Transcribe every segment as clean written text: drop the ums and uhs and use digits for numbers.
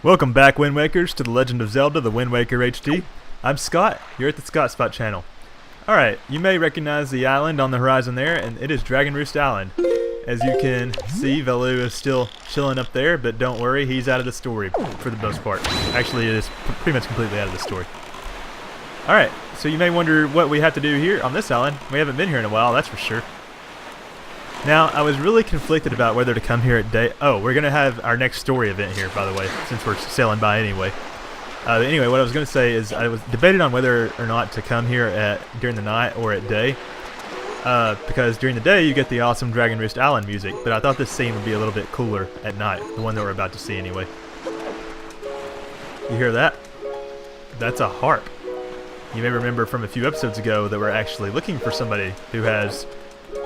Welcome back, Wind Wakers, to the Legend of Zelda, the Wind Waker HD. I'm Scott, you're at the TheScottSpot channel. Alright, you may recognize the island on the horizon there, and it is Dragon Roost Island. As you can see, Velu is still chilling up there, but don't worry, he's out of the story for the most part. Actually, it is pretty much completely out of the story. Alright, so you may wonder what we have to do here on this island. We haven't been here in a while, that's for sure. Now, I was really conflicted about whether to come here at day... Oh, we're going to have our next story event here, by the way, since we're sailing by anyway. Anyway, what I was going to say is I was debated on whether or not to come here during the night or at day. Because during the day, you get the awesome Dragon Roost Island music, but I thought this scene would be a little bit cooler at night, the one that we're about to see anyway. You hear that? That's a harp. You may remember from a few episodes ago that we're actually looking for somebody who has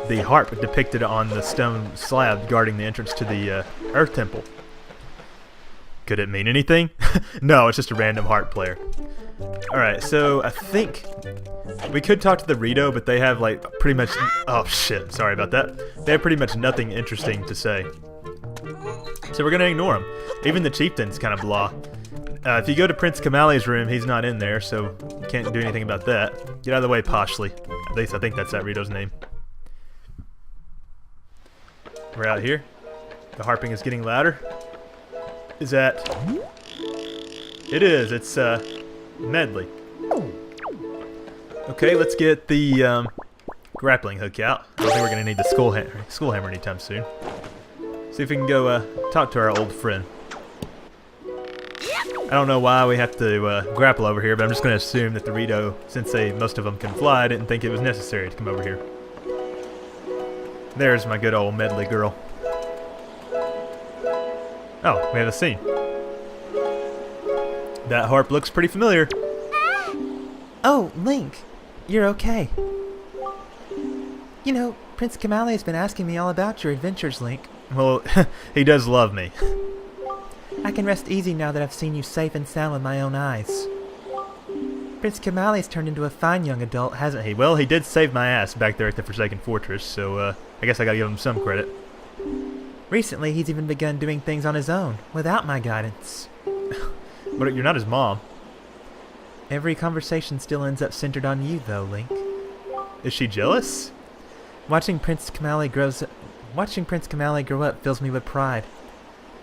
the harp depicted on the stone slab guarding the entrance to the Earth Temple. Could it mean anything? No, it's just a random harp player. Alright, so I think we could talk to the Rito, but they have like pretty much... Oh shit, sorry about that. They have pretty much nothing interesting to say. So we're going to ignore them. Even the chieftain's kind of blah. If you go to Prince Kamali's room, he's not in there, so you can't do anything about that. Get out of the way, Poshly. At least I think that's that Rito's name. We're out here. The harping is getting louder. Is that... It is. It's, Medli. Okay, let's get the, grappling hook out. I don't think we're going to need the skull hammer anytime soon. See if we can go, talk to our old friend. I don't know why we have to, grapple over here, but I'm just going to assume that the Rito, since most of them can fly, didn't think it was necessary to come over here. There's my good old Medli girl. Oh, we have a scene. That harp looks pretty familiar. Oh, Link, you're okay. You know, Prince Kamali has been asking me all about your adventures, Link. Well, he does love me. I can rest easy now that I've seen you safe and sound with my own eyes. Prince Kamali's turned into a fine young adult, hasn't he? Well, he did save my ass back there at the Forsaken Fortress, so I guess I gotta give him some credit. Recently, he's even begun doing things on his own, without my guidance. But you're not his mom. Every conversation still ends up centered on you, though, Link. Is she jealous? Watching Prince Kamali grow up fills me with pride,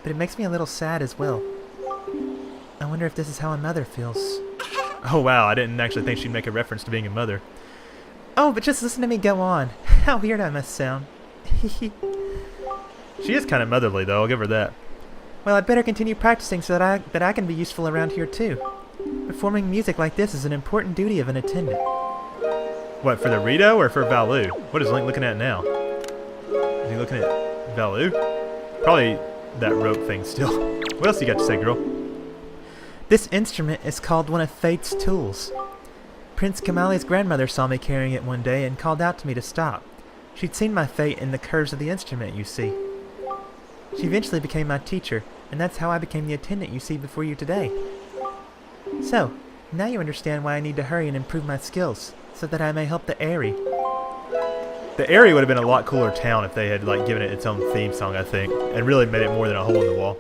but it makes me a little sad as well. I wonder if this is how a mother feels. Oh wow, I didn't actually think she'd make a reference to being a mother. Oh, but just listen to me go on. How weird I must sound. She is kind of motherly, though. I'll give her that. Well, I'd better continue practicing so that I can be useful around here too. Performing music like this is an important duty of an attendant. What, for the Rito or for Velu? What is Link looking at now? Is he looking at Velu? Probably that rope thing still. What else you got to say, girl? This instrument is called one of Fate's tools. Prince Kamali's grandmother saw me carrying it one day and called out to me to stop. She'd seen my fate in the curves of the instrument, you see. She eventually became my teacher, and that's how I became the attendant you see before you today. So, now you understand why I need to hurry and improve my skills, so that I may help the Airy. The Airy would have been a lot cooler town if they had given it its own theme song, I think, and really made it more than a hole in the wall.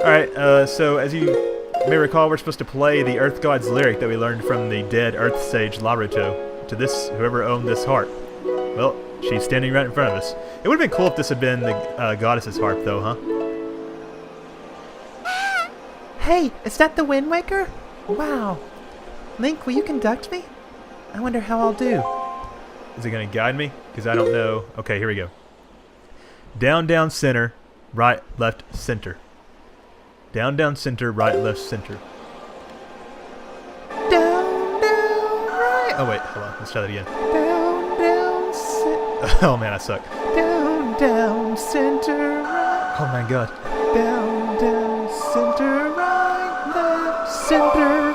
Alright, so as you may recall, we're supposed to play the Earth God's lyric that we learned from the dead Earth Sage Laruto to whoever owned this harp. Well, she's standing right in front of us. It would have been cool if this had been the goddess's harp, though, huh? Hey, is that the Wind Waker? Wow. Link, will you conduct me? I wonder how I'll do. Is it going to guide me? Because I don't know. Okay, here we go. Down, down, center. Right, left, center. Down, down, center. Right, left, center. Down, down, right. Oh, wait. Hold on. Let's try that again. Down, down, center. Oh, man, I suck. Down, down, center, right. Oh, my God. Down, down, center, right, left, center.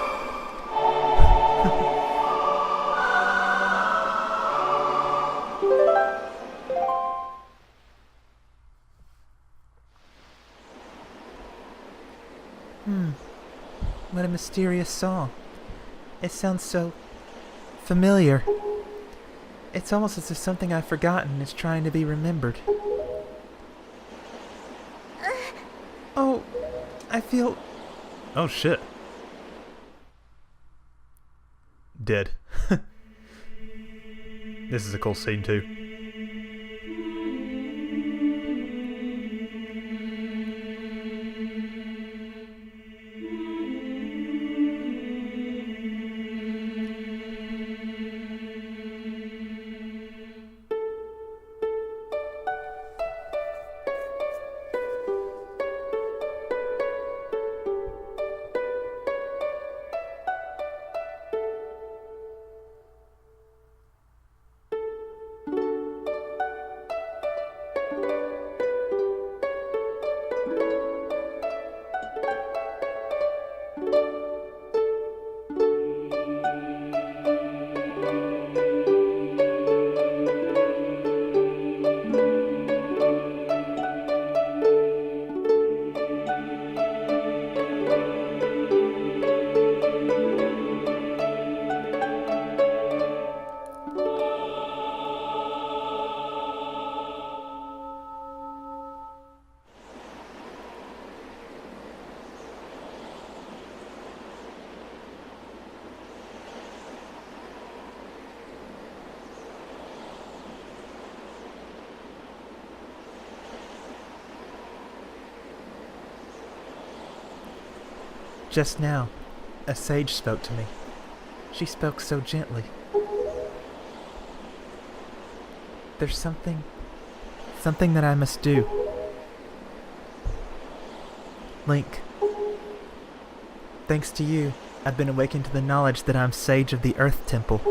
What a mysterious song. It sounds so familiar. It's almost as if something I've forgotten is trying to be remembered. Oh, I feel... Oh shit. Dead. This is a cool scene too. Just now, a sage spoke to me. She spoke so gently. There's something that I must do. Link, thanks to you, I've been awakened to the knowledge that I'm Sage of the Earth Temple.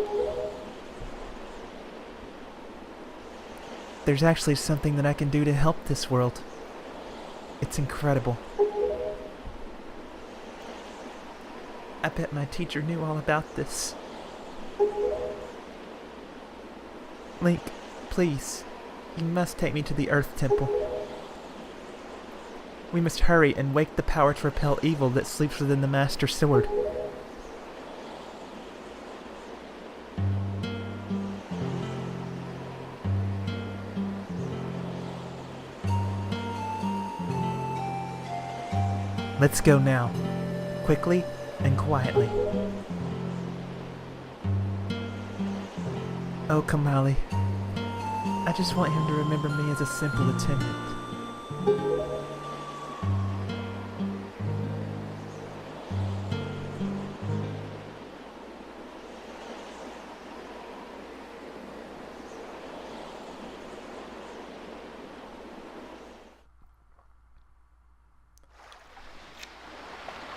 There's actually something that I can do to help this world. It's incredible. I bet my teacher knew all about this. Link, please, you must take me to the Earth Temple. We must hurry and wake the power to repel evil that sleeps within the Master Sword. Let's go now, quickly and quietly. Oh, Kamali, I just want him to remember me as a simple attendant.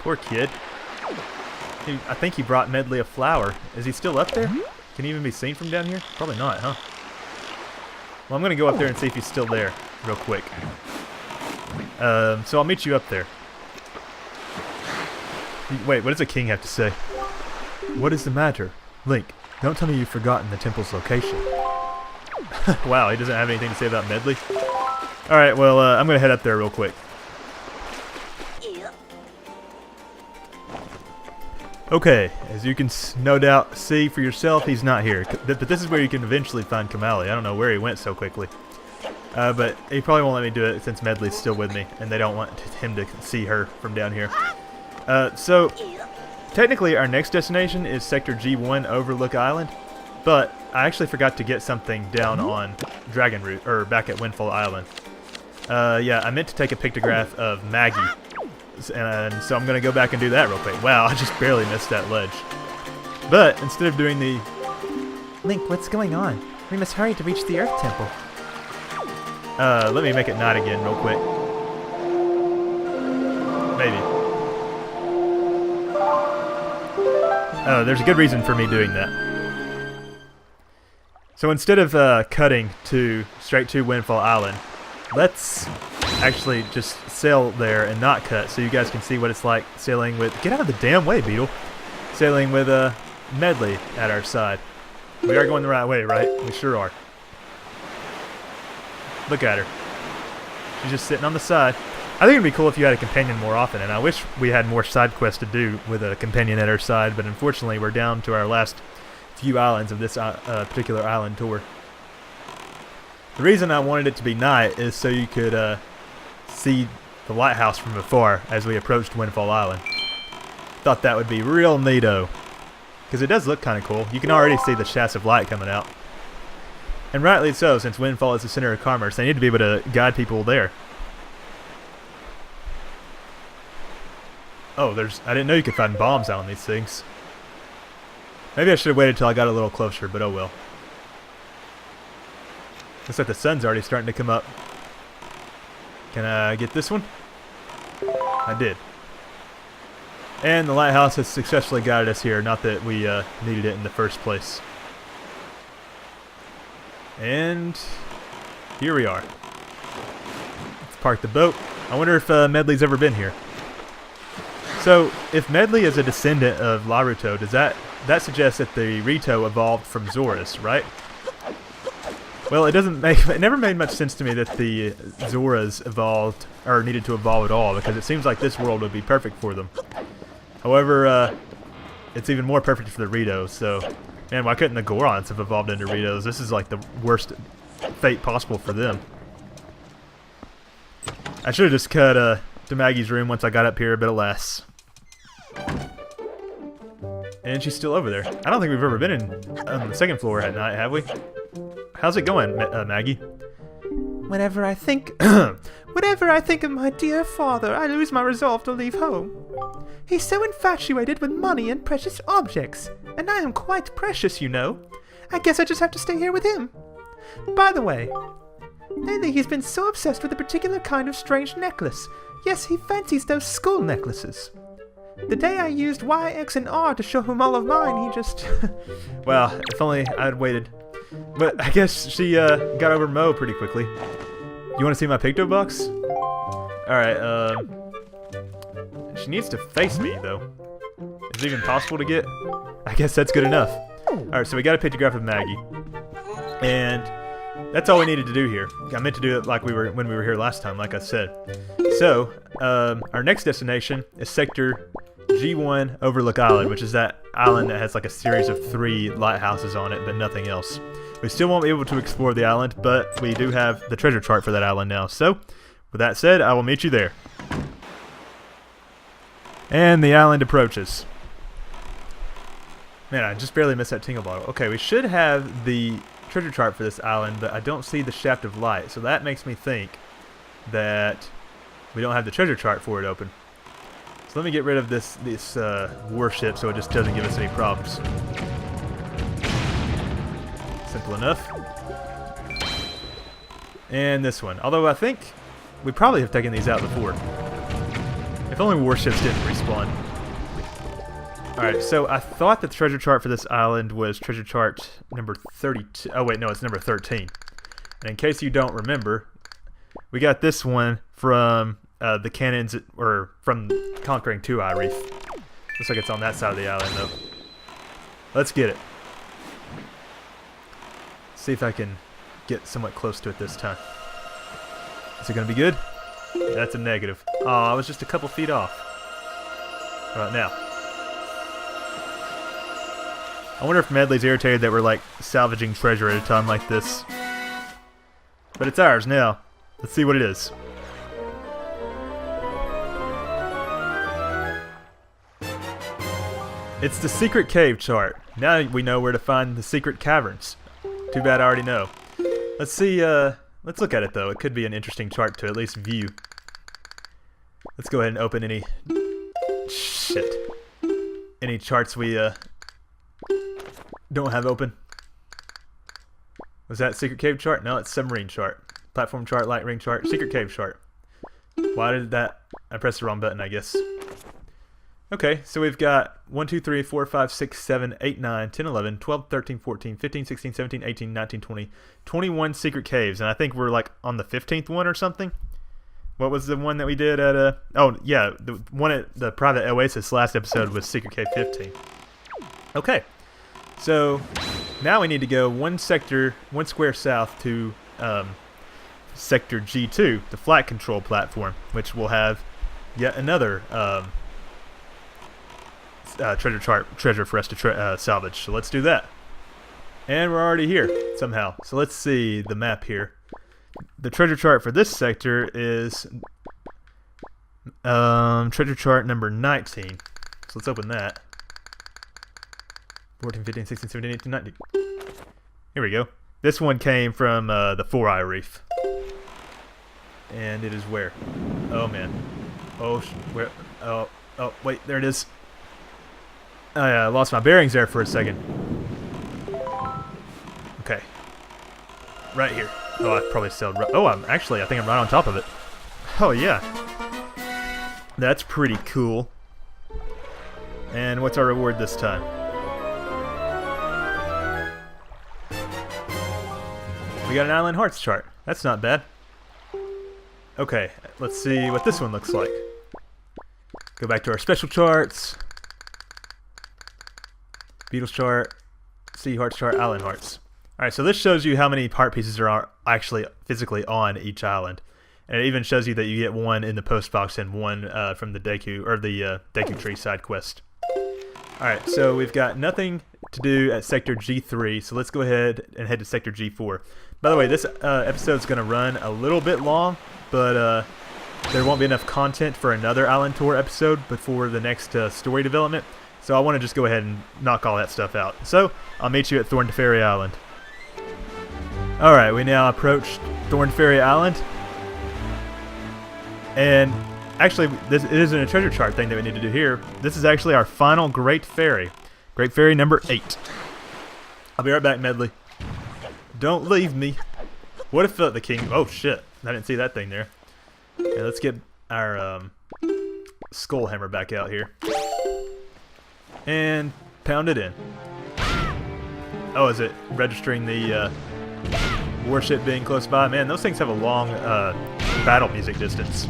Poor kid. I think he brought Medli a flower. Is he still up there? Can he even be seen from down here? Probably not, huh? Well, I'm going to go up there and see if he's still there real quick. So I'll meet you up there. Wait, what does the king have to say? What is the matter? Link, don't tell me you've forgotten the temple's location. Wow, he doesn't have anything to say about Medli? Alright, well, I'm going to head up there real quick. Okay, as you can no doubt see for yourself, he's not here. But this is where you can eventually find Kamali. I don't know where he went so quickly. But he probably won't let me do it since Medli's still with me, and they don't want him to see her from down here. So, technically our next destination is Sector G1 Overlook Island, but I actually forgot to get something down on Dragon Roost, or back at Windfall Island. Yeah, I meant to take a pictograph of Maggie. And so I'm going to go back and do that real quick. Wow, I just barely missed that ledge. But instead of doing the... Link, what's going on? We must hurry to reach the Earth Temple. Let me make it night again real quick. Maybe. Oh, there's a good reason for me doing that. So instead of cutting straight to Windfall Island, let's actually just sail there and not cut so you guys can see what it's like sailing with... Get out of the damn way, Beetle! Sailing with Medli at our side. We are going the right way, right? We sure are. Look at her. She's just sitting on the side. I think it'd be cool if you had a companion more often, and I wish we had more side quests to do with a companion at our side, but unfortunately we're down to our last few islands of this particular island tour. The reason I wanted it to be night is so you could see the lighthouse from afar as we approached Windfall Island. Thought that would be real neato. Because it does look kind of cool. You can already see the shafts of light coming out. And rightly so, since Windfall is the center of commerce, they need to be able to guide people there. Oh, I didn't know you could find bombs out on these things. Maybe I should have waited till I got a little closer, but oh well. Looks like the sun's already starting to come up. Can I get this one? I did. And the lighthouse has successfully guided us here, not that we needed it in the first place. And here we are. Let's park the boat. I wonder if Medli's ever been here. So, if Medli is a descendant of Laruto, does that suggests that the Rito evolved from Zoras, right? Well, it never made much sense to me that the Zoras evolved, or needed to evolve at all, because it seems like this world would be perfect for them. However, it's even more perfect for the Ritos, so, man, why couldn't the Gorons have evolved into Ritos? This is like the worst fate possible for them. I should have just cut to Maggie's room once I got up here, but alas. And she's still over there. I don't think we've ever been on the second floor at night, have we? How's it going, Maggie? Whenever I think of my dear father, I lose my resolve to leave home. He's so infatuated with money and precious objects, and I am quite precious, you know. I guess I just have to stay here with him. By the way, lately he's been so obsessed with a particular kind of strange necklace. Yes, he fancies those skull necklaces. The day I used Y, X, and R to show him all of mine, he just... Well, if only I'd waited. But I guess she got over Mo pretty quickly. You want to see my Picto box? Alright, she needs to face me, though. Is it even possible to get? I guess that's good enough. Alright, so we got a pictograph of Maggie. And that's all we needed to do here. I meant to do it like when we were here last time, like I said. So, our next destination is Sector G1 Overlook Island, which is that island that has like a series of 3 lighthouses on it, but nothing else. We still won't be able to explore the island, but we do have the treasure chart for that island now. So, with that said, I will meet you there. And the island approaches. Man, I just barely missed that Tingle bottle. Okay, we should have the treasure chart for this island, but I don't see the shaft of light, so that makes me think that we don't have the treasure chart for it open. So let me get rid of this warship so it just doesn't give us any problems. Simple enough. And this one. Although I think we probably have taken these out before. If only warships didn't respawn. Alright, so I thought the treasure chart for this island was treasure chart number 32. Oh wait, no, it's number 13. And in case you don't remember, we got this one from the cannons, or from conquering Two-Eye Reef. Looks like it's on that side of the island, though. Let's get it. See if I can get somewhat close to it this time. Is it going to be good? Yeah, that's a negative. Oh, I was just a couple feet off. Right now. I wonder if Medli's irritated that we're like salvaging treasure at a time like this. But it's ours now. Let's see what it is. It's the secret cave chart. Now we know where to find the secret caverns. Too bad I already know. Let's see, let's look at it though. It could be an interesting chart to at least view. Let's go ahead and open any... Shit. Any charts we, don't have open. Was that secret cave chart? No, it's submarine chart. Platform chart, light ring chart, secret cave chart. Why did that... I pressed the wrong button, I guess. Okay, so we've got 1, 2, 3, 4, 5, 6, 7, 8, 9, 10, 11, 12, 13, 14, 15, 16, 17, 18, 19, 20, 21 secret caves. And I think we're like on the 15th one or something. What was the one that we did at oh yeah, the one at the private oasis last episode was secret cave 15. Okay, so now we need to go one square south to sector G2, the flight control platform, which will have yet another treasure for us to salvage. So let's do that. And we're already here somehow. So let's see the map here. The treasure chart for this sector is Treasure chart number 19. So let's open that. 14, 15, 16, 17, 18, 19. Here we go. This one came from the Four-Eye Reef. And it is where? Oh man. Oh, where? Oh, wait, there it is. I lost my bearings there for a second. Okay. Right here. Oh, I probably sailed right. Oh, I think I'm right on top of it. Oh, yeah. That's pretty cool. And what's our reward this time? We got an Island Hearts chart. That's not bad. Okay, let's see what this one looks like. Go back to our special charts. Beetles chart, Sea Hearts chart, Island Hearts. Alright, so this shows you how many heart pieces are actually physically on each island. And it even shows you that you get one in the post box and one from the Deku, or the Deku Tree side quest. Alright, so we've got nothing to do at Sector G3, so let's go ahead and head to Sector G4. By the way, this episode's going to run a little bit long, but there won't be enough content for another Island Tour episode before the next story development, so I want to just go ahead and knock all that stuff out. So, I'll meet you at Thorn Fairy Island. Alright, we now approach Thorn Fairy Island, and actually, this isn't a treasure chart thing that we need to do here. This is actually our final Great Fairy. Great Fairy number 8. I'll be right back, Medli. Don't leave me. What if the king... Oh, shit. I didn't see that thing there. Okay, let's get our skull hammer back out here. And pound it in. Oh, is it registering the warship being close by? Man, those things have a long battle music distance.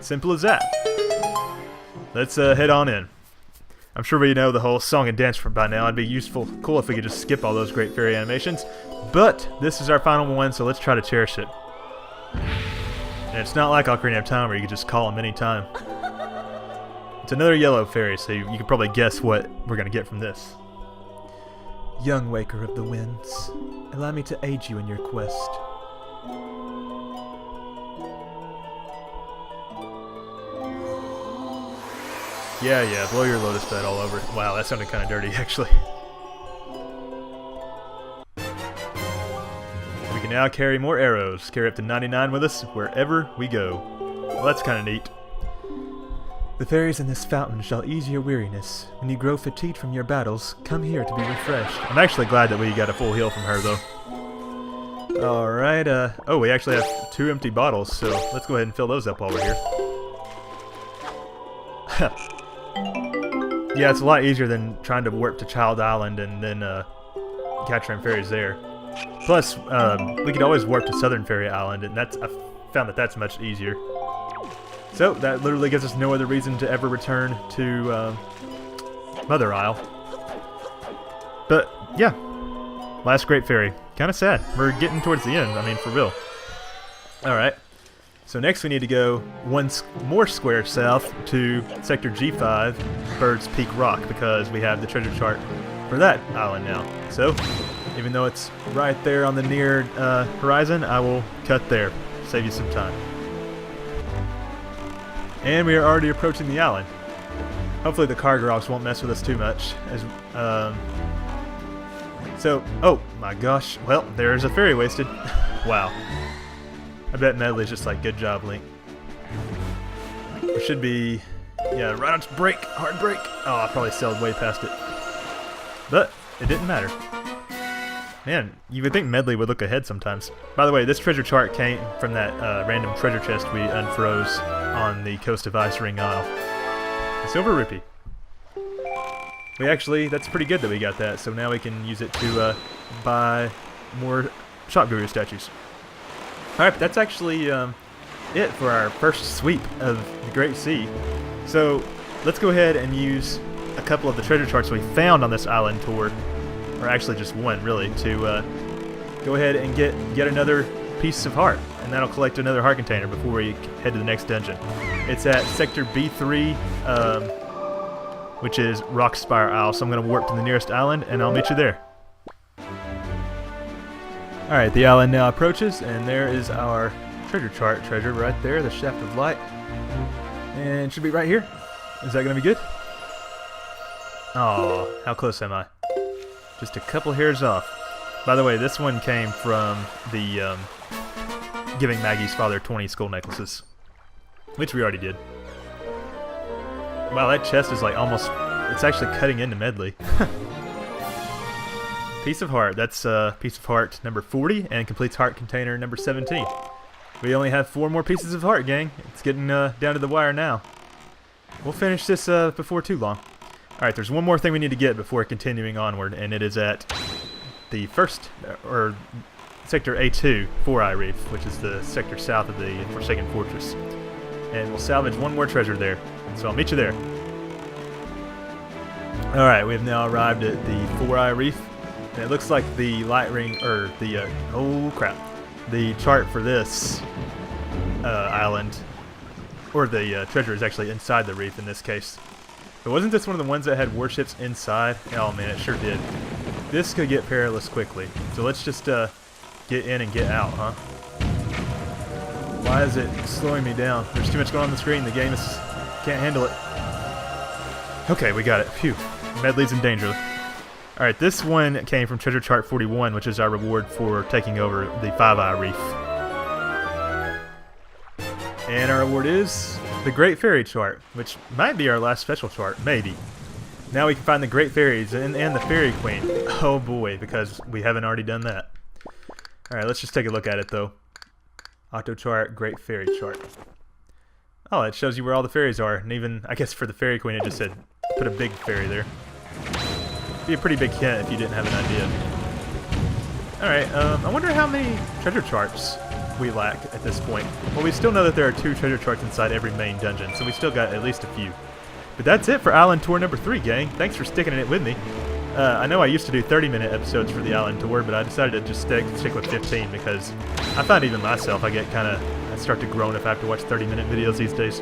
Simple as that. Let's head on in. I'm sure we know the whole song and dance by now. It'd be cool if we could just skip all those great fairy animations. But this is our final one, so let's try to cherish it. And it's not like Ocarina of Time where you can just call them anytime. It's another yellow fairy, so you can probably guess what we're going to get from this. Young Waker of the Winds, allow me to aid you in your quest. Yeah, blow your lotus bed all over. Wow, that sounded kind of dirty, actually. We can now carry more arrows. Carry up to 99 with us wherever we go. Well, that's kind of neat. The fairies in this fountain shall ease your weariness. When you grow fatigued from your battles, come here to be refreshed. I'm actually glad that we got a full heal from her, though. Alright, oh, we actually have 2 empty bottles, so let's go ahead and fill those up while we're here. Yeah, it's a lot easier than trying to warp to Child Island and then capturing fairies there. Plus, we could always warp to Southern Fairy Island, and I found that that's much easier. So, that literally gives us no other reason to ever return to Mother Isle. But, yeah. Last Great Fairy. Kind of sad. We're getting towards the end, I mean, for real. Alright. So next we need to go one more square south to Sector G5, Bird's Peak Rock, because we have the treasure chart for that island now. So, even though it's right there on the near horizon, I will cut there. Save you some time. And we are already approaching the island. Hopefully the Cargrogs won't mess with us too much. Oh my gosh. Well, there's a fairy wasted. Wow. I bet Medli's just like, good job, Link. It should be, yeah, right on its brake, hard brake. Oh, I probably sailed way past it. But it didn't matter. Man, you would think Medli would look ahead sometimes. By the way, this treasure chart came from that random treasure chest we unfroze on the coast of Ice Ring Isle. A silver rupee. We actually, that's pretty good that we got that, so now we can use it to buy more Shop Guru statues. Alright, that's actually it for our first sweep of the Great Sea. So, let's go ahead and use a couple of the treasure charts we found on this island tour, or actually just one, really, to go ahead and get yet another piece of heart, and that'll collect another heart container before we head to the next dungeon. It's at Sector B3, which is Rockspire Isle, so I'm going to warp to the nearest island, and I'll meet you there. Alright, the island now approaches, and there is our treasure chart treasure right there, the Shaft of Light. And it should be right here. Is that going to be good? Oh, how close am I? Just a couple hairs off. By the way, this one came from the giving Maggie's father 20 skull necklaces, which we already did. Wow, that chest is like almost, it's actually cutting into Medli. Piece of heart, that's piece of heart number 40 and completes heart container number 17. We only have 4 more pieces of heart, gang. It's getting down to the wire now. We'll finish this before too long. Alright, there's one more thing we need to get before continuing onward, and it is at the first, or sector A2 Four-Eye Reef, which is the sector south of the Forsaken Fortress. And we'll salvage one more treasure there. So I'll meet you there. Alright, we have now arrived at the Four-Eye Reef. And it looks like the light ring, or the, oh crap. The chart for this island, or the treasure, is actually inside the reef in this case. But wasn't this one of the ones that had warships inside? Oh man, it sure did. This could get perilous quickly. So let's just get in and get out, huh? Why is it slowing me down? There's too much going on the screen. The game can't handle it. Okay, we got it. Phew. Medli's in danger. Alright, this one came from Treasure Chart 41, which is our reward for taking over the Five-Eye Reef. And our reward is the Great Fairy Chart, which might be our last special chart, maybe. Now we can find the Great Fairies and the Fairy Queen. Oh boy, because we haven't already done that. Alright, let's just take a look at it though. Octo Chart, Great Fairy Chart. Oh, it shows you where all the fairies are, and even, I guess for the Fairy Queen it just said, put a big fairy there. Be a pretty big hint if you didn't have an idea. Alright, I wonder how many treasure charts we lack at this point. Well, we still know that there are 2 treasure charts inside every main dungeon, so we still got at least a few. But that's it for Island Tour number 3, gang. Thanks for sticking in it with me. I know I used to do 30-minute episodes for the Island Tour, but I decided to just stick with 15 because I find even myself, I start to groan if I have to watch 30-minute videos these days.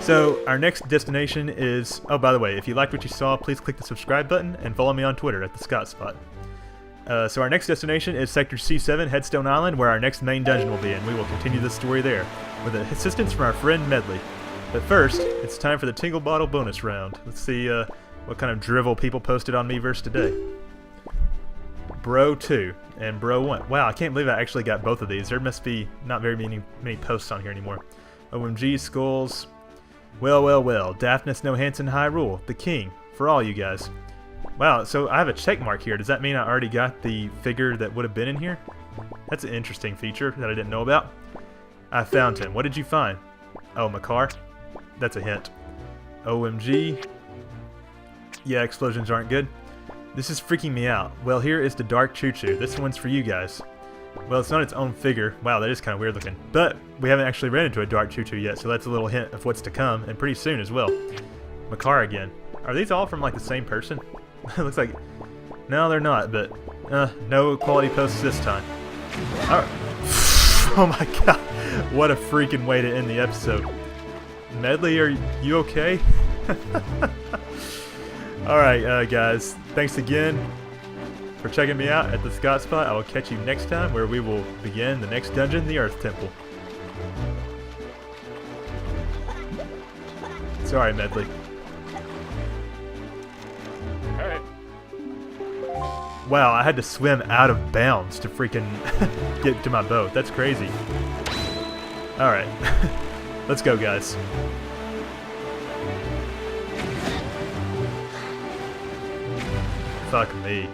So, our next destination is... Oh, by the way, if you liked what you saw, please click the subscribe button and follow me on Twitter at TheScottSpot. So our next destination is Sector C7, Headstone Island, where our next main dungeon will be, and we will continue the story there, with assistance from our friend Medli. But first, it's time for the Tingle Bottle bonus round. Let's see what kind of drivel people posted on Miiverse today. Bro 2 and Bro 1. Wow, I can't believe I actually got both of these. There must be not very many posts on here anymore. OMG, Skulls... Well, well, well, Daphnis No Hansen High Rule, the king, for all you guys. Wow, so I have a check mark here. Does that mean I already got the figure that would have been in here? That's an interesting feature that I didn't know about. I found him. What did you find? Oh, Makar? That's a hint. OMG. Yeah, explosions aren't good. This is freaking me out. Well, here is the Dark Choo-Choo. This one's for you guys. Well, it's not its own figure. Wow, that is kind of weird looking. But we haven't actually ran into a Dark Choo-Choo yet, so that's a little hint of what's to come, and pretty soon as well. Makar again. Are these all from, like, the same person? It looks like... No, they're not, but... no quality posts this time. Alright. Oh my god. What a freaking way to end the episode. Medli, are you okay? Alright, guys. Thanks again for checking me out at TheScottSpot. I will catch you next time where we will begin the next dungeon, the Earth Temple. Sorry, Medli. Alright. Wow, I had to swim out of bounds to freaking get to my boat. That's crazy. Alright. Let's go, guys. Fuck me.